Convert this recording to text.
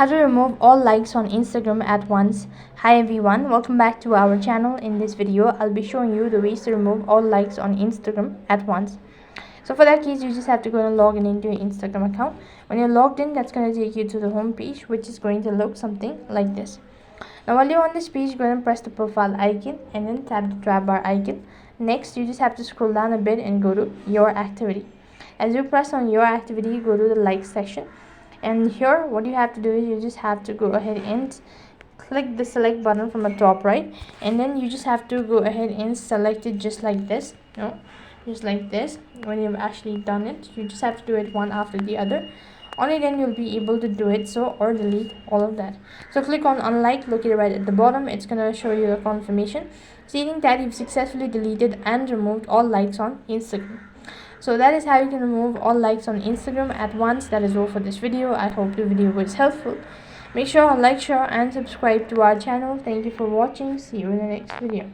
how to remove all likes on Instagram at once. Hi everyone, welcome back to our channel. In this video I'll be showing you the ways to remove all likes on Instagram at once. So for that case, you just have to go and log in into your Instagram account. When you're logged in, that's going to take you to the home page, which is going to look something like this. Now while you're on this page, go ahead and press the profile icon and then tap the drop bar icon. Next, you just have to scroll down a bit and go to your activity. As you press on your activity, go to the like section, and here what you have to do is you just have to go ahead and click the select button from the top right, and then you just have to go ahead and select it just like this. Just like this. When you've actually done it, you just have to do it one after the other. Only then you'll be able to do it so or delete all of that. So click on unlike located right at the bottom. It's gonna show you a confirmation stating that you've successfully deleted and removed all likes on Instagram. So that is how you can remove all likes on Instagram at once. That is all for this video. I hope the video was helpful. Make sure to like, share and subscribe to our channel. Thank you for watching. See you in the next video.